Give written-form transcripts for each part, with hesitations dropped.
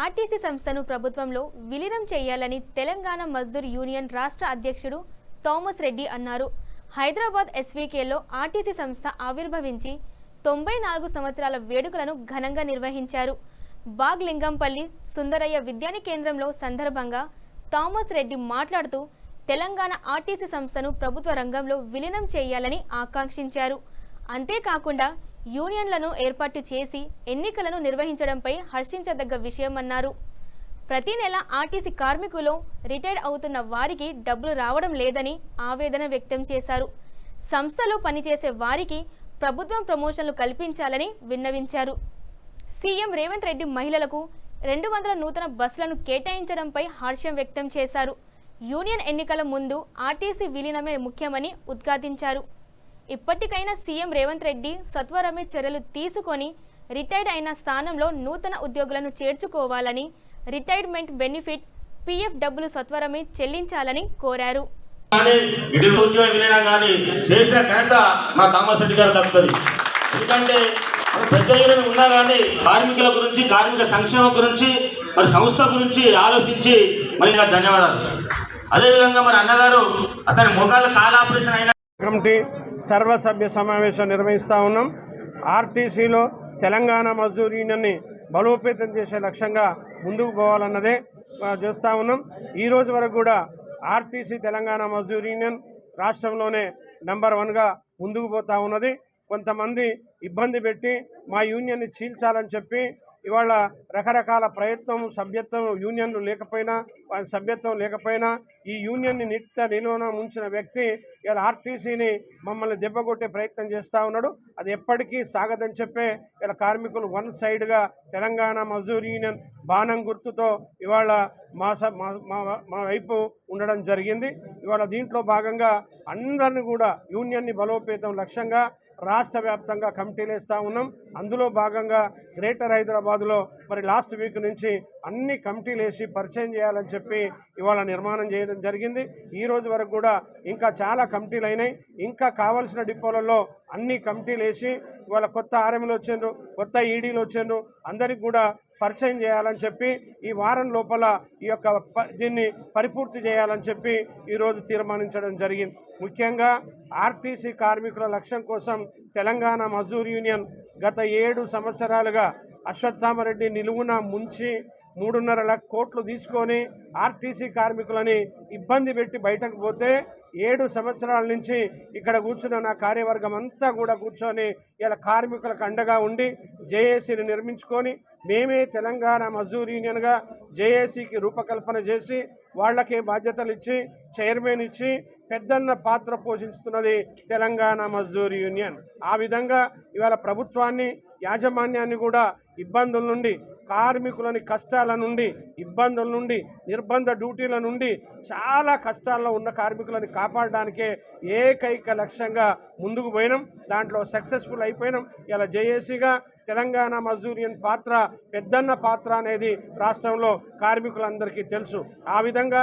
RTC సంస్థను ప్రభుత్వంలో విలీనం చేయాలని తెలంగాణ మజ్దూర్ యూనియన్ రాష్ట్ర అధ్యక్షుడు థామస్ రెడ్డి అన్నారు. హైదరాబాద్ ఎస్వీకేలో ఆర్టీసీ సంస్థ ఆవిర్భవించి 94 సంవత్సరాల వేడుకలను ఘనంగా నిర్వహించారు. బాగ్ లింగంపల్లి సుందరయ్య విద్యాని కేంద్రంలో సందర్భంగా థామస్ రెడ్డి మాట్లాడుతూ తెలంగాణ ఆర్టీసీ సంస్థను ప్రభుత్వ రంగంలో విలీనం చేయాలని ఆకాంక్షించారు. అంతేకాకుండా యూనియన్లను ఏర్పాటు చేసి ఎన్నికలను నిర్వహించడంపై హర్షించదగ్గ విషయమన్నారు. ప్రతి నెల ఆర్టీసీ కార్మికులు రిటైర్డ్ అవుతున్న వారికి డబ్బులు రావడం లేదని ఆవేదన వ్యక్తం చేశారు. సంస్థలో పనిచేసే వారికి ప్రభుత్వం ప్రమోషన్లు కల్పించాలని విన్నవించారు. సీఎం రేవంత్ రెడ్డి మహిళలకు 200 నూతన బస్సులను కేటాయించడంపై హర్షం వ్యక్తం చేశారు. యూనియన్ ఎన్నికల ముందు ఆర్టీసీ విలీనమే ముఖ్యమని ఉద్ఘాటించారు. ఇప్పటికైనా సీఎం రేవంత్ రెడ్డి సత్వరమే చర్యలు తీసుకొని రిటైర్డ్ అయిన స్థానంలో నూతన ఉద్యోగులను చేర్చుకోవాలని, రిటైర్మెంట్ బెనిఫిట్ పీఎఫ్ డబ్బులు సత్వరమే చెల్లించాలని కోరారు. పెద్ద యూనియన్ ఉన్నా కానీ కార్మికుల గురించి, కార్మిక సంక్షేమం గురించి, మరి సంస్థ గురించి ఆలోచించి మరి ధన్యవాదాలు. అదేవిధంగా మరి అన్నగారు అతని మోకాళ్ళ కాల ఆపరేషన్ అయిన కమిటీ సర్వసభ్య సమావేశం నిర్వహిస్తూ ఉన్నాం. ఆర్టీసీలో తెలంగాణ మజ్దూర్ యూనియన్ని బలోపేతం చేసే లక్ష్యంగా ముందుకు పోవాలన్నదే చేస్తూ ఉన్నాం. ఈ రోజు వరకు కూడా ఆర్టీసీ తెలంగాణ మజ్దూర్ యూనియన్ రాష్ట్రంలోనే నెంబర్ 1గా ముందుకు పోతూ ఉన్నది. కొంతమంది ఇబ్బంది పెట్టి మా యూనియన్ని చీల్చాలని చెప్పి ఇవాళ రకరకాల ప్రయత్నం, సభ్యత్వం యూనియన్లు లేకపోయినా, సభ్యత్వం లేకపోయినా ఈ యూనియన్ని నిలువన ముంచిన వ్యక్తి ఇలా ఆర్టీసీని మమ్మల్ని దెబ్బకొట్టే ప్రయత్నం చేస్తూ ఉన్నాడు. అది ఎప్పటికీ సాగదని చెప్పే ఇలా కార్మికులు వన్ సైడ్గా తెలంగాణ మజ్దూర్ యూనియన్ బాణం గుర్తుతో ఇవాళ మా వైపు ఉండడం జరిగింది. ఇవాళ దీంట్లో భాగంగా అందరిని కూడా యూనియన్ని బలోపేతం లక్ష్యంగా రాష్ట్ర వ్యాప్తంగా కమిటీలు వేస్తూ ఉన్నాం. అందులో భాగంగా గ్రేటర్ హైదరాబాద్లో మరి లాస్ట్ వీక్ నుంచి అన్ని కమిటీలు వేసి పరిచయం చేయాలని చెప్పి ఇవాళ నిర్మాణం చేయడం జరిగింది. ఈ రోజు వరకు కూడా ఇంకా చాలా కమిటీలు అయినాయి. ఇంకా కావాల్సిన డిపోలలో అన్ని కమిటీలు వేసి ఇవాళ కొత్త ఆర్ఎంలు వచ్చిండ్రు, కొత్త ఈడీలు వచ్చిండ్రు, అందరికి కూడా పరిచయం చేయాలని చెప్పి ఈ వారం లోపల ఈ యొక్క దీన్ని పరిపూర్తి చేయాలని చెప్పి ఈరోజు తీర్మానించడం జరిగింది. ముఖ్యంగా ఆర్టీసీ కార్మికుల లక్ష్యం కోసం తెలంగాణ మజ్దూర్ యూనియన్ గత 7 సంవత్సరాలుగా అశ్వత్థామరెడ్డి నిలువున ముంచి 3.5 లక్షల కోట్లు తీసుకొని ఆర్టీసీ కార్మికులని ఇబ్బంది పెట్టి బయటకు పోతే 7 సంవత్సరాల నుంచి ఇక్కడ కూర్చున్న నా కార్యవర్గం అంతా కూడా కూర్చొని ఇలా కార్మికులకు అండగా ఉండి జేఏసీని నిర్మించుకొని మేమే తెలంగాణ మజ్దూర్ యూనియన్గా జేఏసీకి రూపకల్పన చేసి వాళ్ళకే బాధ్యతలు ఇచ్చి చైర్మన్ ఇచ్చి పెద్దన్న పాత్ర పోషిస్తున్నది తెలంగాణ మజ్దూర్ యూనియన్. ఆ విధంగా ఇవాళ ప్రభుత్వాన్ని, యాజమాన్యాన్ని కూడా ఇబ్బందుల నుండి, కార్మికులని కష్టాల నుండి, ఇబ్బందుల నుండి, నిర్బంధ డ్యూటీల నుండి, చాలా కష్టాల్లో ఉన్న కార్మికులని కాపాడడానికే ఏకైక లక్ష్యంగా ముందుకు పోయినాం. దాంట్లో సక్సెస్ఫుల్ అయిపోయినాం. ఇలా జేఏసీగా తెలంగాణ మజ్దూర్ యూనియన్ పాత్ర, పెద్దన్న పాత్ర అనేది రాష్ట్రంలో కార్మికులందరికీ తెలుసు. ఆ విధంగా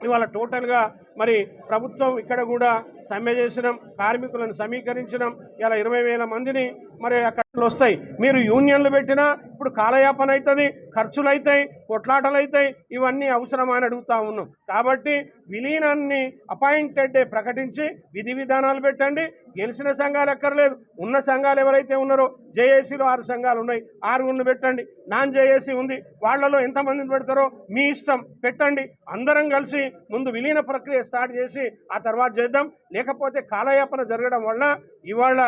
ఇవాళ టోటల్గా మరి ప్రభుత్వం ఇక్కడ కూడా సమ్మె చేసినాం, కార్మికులను సమీకరించినాం. ఇలా 20,000 మందిని మరి అక్కడ వస్తాయి. మీరు యూనియన్లు పెట్టినా ఇప్పుడు కాలయాపన అవుతుంది, ఖర్చులు అవుతాయి, కొట్లాటలు అవుతాయి. ఇవన్నీ అవసరమా అని అడుగుతా ఉన్నాం. కాబట్టి విలీనాన్ని అపాయింటెడ్ డే ప్రకటించి విధి విధానాలు పెట్టండి. గెలిచిన సంఘాలు ఎక్కర్లేదు, ఉన్న సంఘాలు ఎవరైతే ఉన్నారో జేఏసీలో 6 సంఘాలు ఉన్నాయి, 6 పెట్టండి. నాన్ జేఏసీ ఉంది, వాళ్లలో ఎంతమందిని పెడతారో మీ ఇష్టం, పెట్టండి. అందరం కలిసి ముందు విలీన ప్రక్రియ స్టార్ట్ చేసి ఆ తర్వాత చేద్దాం. లేకపోతే కాలయాపన జరగడం వల్ల ఇవాళ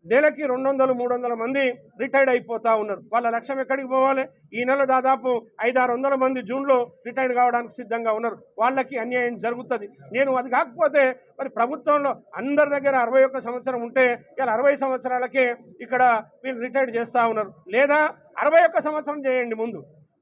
నెలకి 200-300 మంది రిటైర్డ్ అయిపోతూ ఉన్నారు. వాళ్ళ లక్ష్యం ఎక్కడికి పోవాలి? ఈ నెల దాదాపు 500-600 మంది జూన్లో రిటైర్డ్ కావడానికి సిద్ధంగా ఉన్నారు. వాళ్ళకి అన్యాయం జరుగుతుంది. నేను అది కాకపోతే మరి ప్రభుత్వంలో అందరి దగ్గర 61 సంవత్సరం ఉంటే ఇలా 60 సంవత్సరాలకే ఇక్కడ వీళ్ళు రిటైర్డ్ చేస్తూ ఉన్నారు. లేదా 61 సంవత్సరం చేయండి, ముందు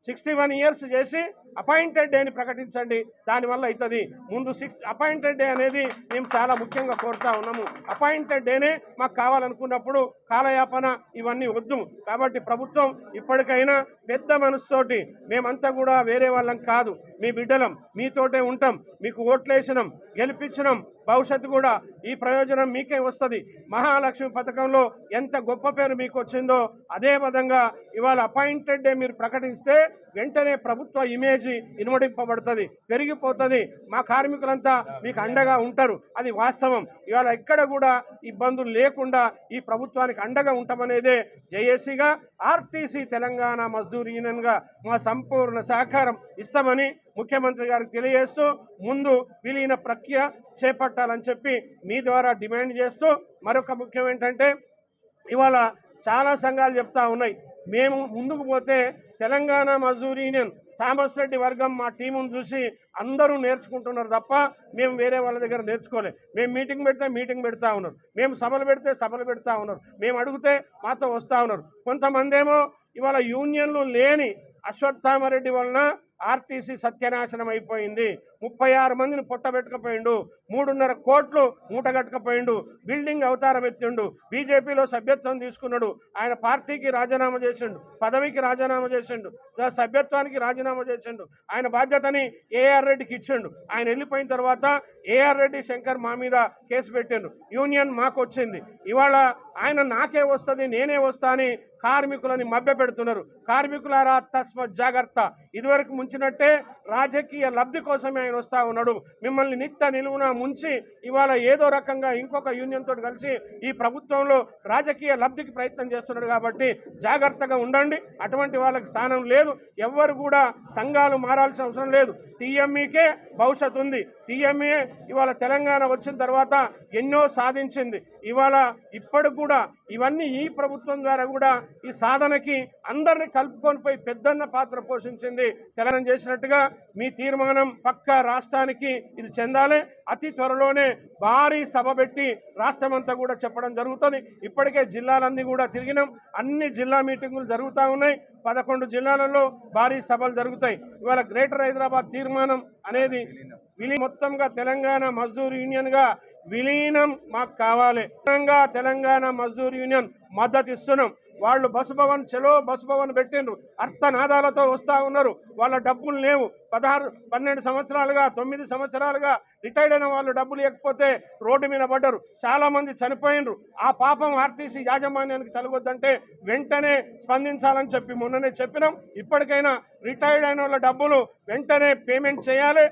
61 ఇయర్స్ చేసి అపాయింటెడ్ డేని ప్రకటించండి. దానివల్ల అవుతుంది. ముందు అపాయింటెడ్ డే అనేది మేము చాలా ముఖ్యంగా కోరుతా ఉన్నాము. అపాయింటెడ్ డేనే మాకు కావాలనుకున్నప్పుడు కాలయాపన ఇవన్నీ వద్దు. కాబట్టి ప్రభుత్వం ఇప్పటికైనా పెద్ద మనసుతోటి, మేమంతా కూడా వేరే వాళ్ళం కాదు, మీ బిడ్డలం, మీతోటే ఉంటాం, మీకు ఓట్లేసినాం, గెలిపించినాం, భవిష్యత్తు కూడా ఈ ప్రయోజనం మీకే వస్తుంది. మహాలక్ష్మి పథకంలో ఎంత గొప్ప పేరు మీకు వచ్చిందో అదే విధంగా ఇవాళ అపాయింటెడ్ డే మీరు ప్రకటిస్తే వెంటనే ప్రభుత్వ ఇమేజ్ ఇనుమడింపబడుతుంది, పెరిగిపోతుంది. మా కార్మికులంతా మీకు అండగా ఉంటారు, అది వాస్తవం. ఇవాళ ఎక్కడ కూడా ఇబ్బందులు లేకుండా ఈ ప్రభుత్వానికి అండగా ఉంటామనేదే జేఏసీగా, ఆర్టీసీ తెలంగాణ మజ్దూర్ యూనియన్గా మా సంపూర్ణ సహకారం ఇస్తామని ముఖ్యమంత్రి గారికి తెలియజేస్తూ ముందు విలీన ప్రక్రియ చేపట్టాలని చెప్పి మీ ద్వారా డిమాండ్ చేస్తూ, మరొక ముఖ్యం ఏంటంటే ఇవాళ చాలా సంఘాలు చెప్తా ఉన్నాయి, మేము ముందుకు పోతే తెలంగాణ మజ్దూర్ యూనియన్ థామస్ రెడ్డి వర్గం మా టీమును చూసి అందరూ నేర్చుకుంటున్నారు తప్ప మేము వేరే వాళ్ళ దగ్గర నేర్చుకోలే. మేము మీటింగ్ పెడతా ఉన్నారు, మేము సభలు పెడతా ఉన్నారు, మేము అడిగితే మాతో వస్తూ ఉన్నారు. కొంతమంది ఏమో ఇవాళ యూనియన్లు లేని అశ్వత్థామరెడ్డి వలన ఆర్టీసీ సత్యనాశనం అయిపోయింది, 36 మందిని పొట్టబెట్టకపోయిండు, 3.5 కోట్లు మూటగట్టకపోయిండు, బిల్డింగ్ అవతారం ఎత్తిండు, బీజేపీలో సభ్యత్వం తీసుకున్నాడు, ఆయన పార్టీకి రాజీనామా చేసిండు, పదవికి రాజీనామా చేసిండు, సభ్యత్వానికి రాజీనామా చేసిండు, ఆయన బాధ్యతని ఏఆర్ రెడ్డికి ఇచ్చిండు. ఆయన వెళ్ళిపోయిన తర్వాత ఏఆర్ రెడ్డి శంకర్ మా మీద కేసు పెట్టిండు, యూనియన్ మాకు వచ్చింది. ఇవాళ ఆయన నాకే వస్తుంది నేనే వస్తా అని కార్మికులని మభ్య పెడుతున్నారు. కార్మికులారా తస్మత్ జాగ్రత్త, ఇదివరకు ముంచినట్టే రాజకీయ లబ్ధి కోసమే ఆయన వస్తూ ఉన్నాడు. మిమ్మల్ని నిలువున ముంచి ఇవాళ ఏదో రకంగా ఇంకొక యూనియన్ తోటి కలిసి ఈ ప్రభుత్వంలో రాజకీయ లబ్ధికి ప్రయత్నం చేస్తున్నాడు. కాబట్టి జాగ్రత్తగా ఉండండి, అటువంటి వాళ్ళకి స్థానం లేదు. ఎవ్వరు కూడా సంఘాలు మారాల్సిన అవసరం లేదు. టీఎంఈకే భవిష్యత్తు ఉంది. టీఎంఈ ఇవాళ తెలంగాణ వచ్చిన తర్వాత ఎన్నో సాధించింది. ఇవాళ ఇప్పటికి కూడా ఇవన్నీ ఈ ప్రభుత్వం ద్వారా కూడా ఈ సాధనకి అందరినీ కలుపుకొని పోయి పెద్దన్న పాత్ర పోషించింది. తెలంగాణ చేసినట్టుగా మీ తీర్మానం పక్కా రాష్ట్రానికి ఇది చెందాలి. అతి త్వరలోనే భారీ సభ పెట్టి రాష్ట్రమంతా కూడా చెప్పడం జరుగుతుంది. ఇప్పటికే జిల్లాలన్నీ కూడా తిరిగినాం, అన్ని జిల్లా మీటింగులు జరుగుతూ ఉన్నాయి. 11 జిల్లాలలో భారీ సభలు జరుగుతాయి. ఇవాళ గ్రేటర్ హైదరాబాద్ తీర్మానం అనేది మొత్తంగా తెలంగాణ మజ్దూర్ యూనియన్గా విలీనం మాకు కావాలి. తెలంగాణ మజ్దూర్ యూనియన్ మద్దతు ఇస్తున్నాం. వాళ్ళు బస్ భవన్ చలో బస్ భవన్ పెట్టిండ్రు, అర్థనాదాలతో వస్తూ ఉన్నారు. వాళ్ళ డబ్బులు లేవు. 12 సంవత్సరాలుగా 9 సంవత్సరాలుగా రిటైర్డ్ అయిన వాళ్ళు డబ్బులు ఇవ్వకపోతే రోడ్డు మీద పడ్డారు, చాలా మంది చనిపోయినరు. ఆ పాపం ఆర్టీసీ యాజమాన్యానికి తలగొద్దంటే వెంటనే స్పందించాలని చెప్పి మొన్ననే చెప్పినాం. ఇప్పటికైనా రిటైర్డ్ అయిన వాళ్ళ డబ్బులు వెంటనే పేమెంట్ చేయాలి.